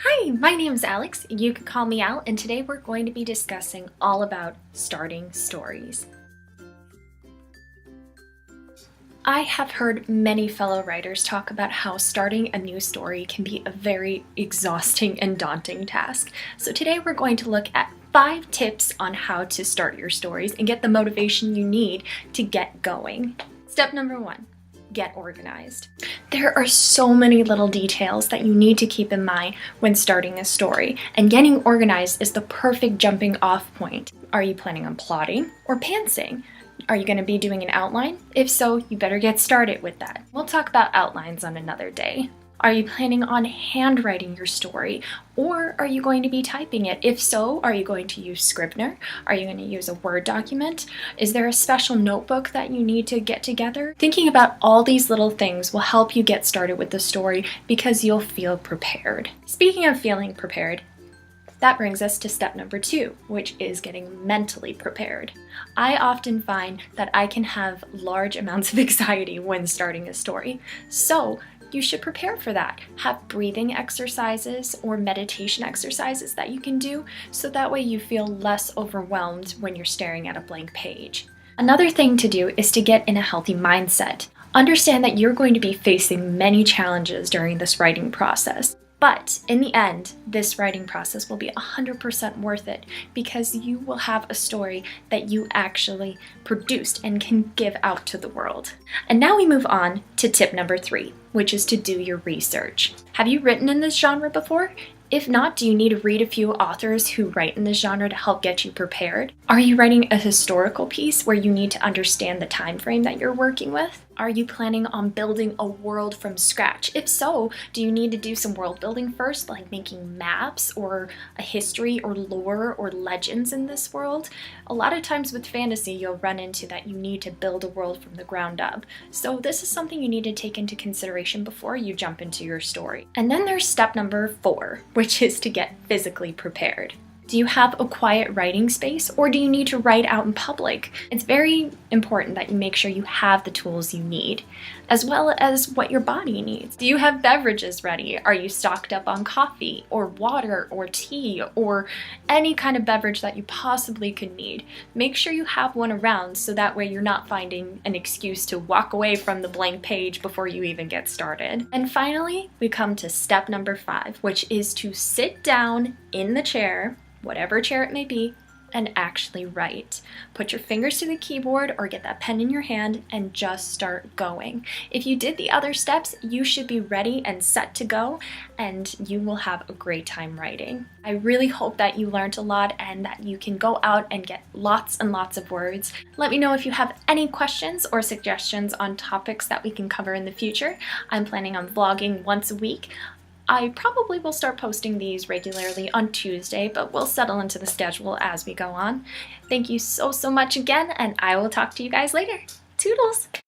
Hi, my name is Alex. You can call me Al, and today we're going to be discussing all about starting stories. I have heard many fellow writers talk about how starting a new story can be a very exhausting and daunting task. So today we're going to look at 5 tips on how to start your stories and get the motivation you need to get going. Step number 1. Get organized. There are so many little details that you need to keep in mind when starting a story, and getting organized is the perfect jumping off point. Are you planning on plotting or pantsing? Are you going to be doing an outline? If so, you better get started with that. We'll talk about outlines on another day. Are you planning on handwriting your story, or are you going to be typing it? If so, are you going to use Scrivener? Are you going to use a Word document? Is there a special notebook that you need to get together? Thinking about all these little things will help you get started with the story because you'll feel prepared. Speaking of feeling prepared, that brings us to step number 2, which is getting mentally prepared. I often find that I can have large amounts of anxiety when starting a story, so you should prepare for that. Have breathing exercises or meditation exercises that you can do so that way you feel less overwhelmed when you're staring at a blank page. Another thing to do is to get in a healthy mindset. Understand that you're going to be facing many challenges during this writing process. But in the end, this writing process will be 100% worth it because you will have a story that you actually produced and can give out to the world. And now we move on to tip number 3, which is to do your research. Have you written in this genre before? If not, do you need to read a few authors who write in this genre to help get you prepared? Are you writing a historical piece where you need to understand the time frame that you're working with? Are you planning on building a world from scratch? If so, do you need to do some world building first, like making maps or a history or lore or legends in this world? A lot of times with fantasy, you'll run into that you need to build a world from the ground up. So this is something you need to take into consideration before you jump into your story. And then there's step number 4, which is to get physically prepared. Do you have a quiet writing space, or do you need to write out in public? It's very important that you make sure you have the tools you need, as well as what your body needs. Do you have beverages ready? Are you stocked up on coffee, or water, or tea, or any kind of beverage that you possibly could need? Make sure you have one around so that way you're not finding an excuse to walk away from the blank page before you even get started. And finally, we come to step number 5, which is to sit down in the chair, whatever chair it may be, and actually write. Put your fingers to the keyboard or get that pen in your hand and just start going. If you did the other steps, you should be ready and set to go, and you will have a great time writing. I really hope that you learned a lot and that you can go out and get lots and lots of words. Let me know if you have any questions or suggestions on topics that we can cover in the future. I'm planning on vlogging once a week. I probably will start posting these regularly on Tuesday, but we'll settle into the schedule as we go on. Thank you so much again, and I will talk to you guys later. Toodles!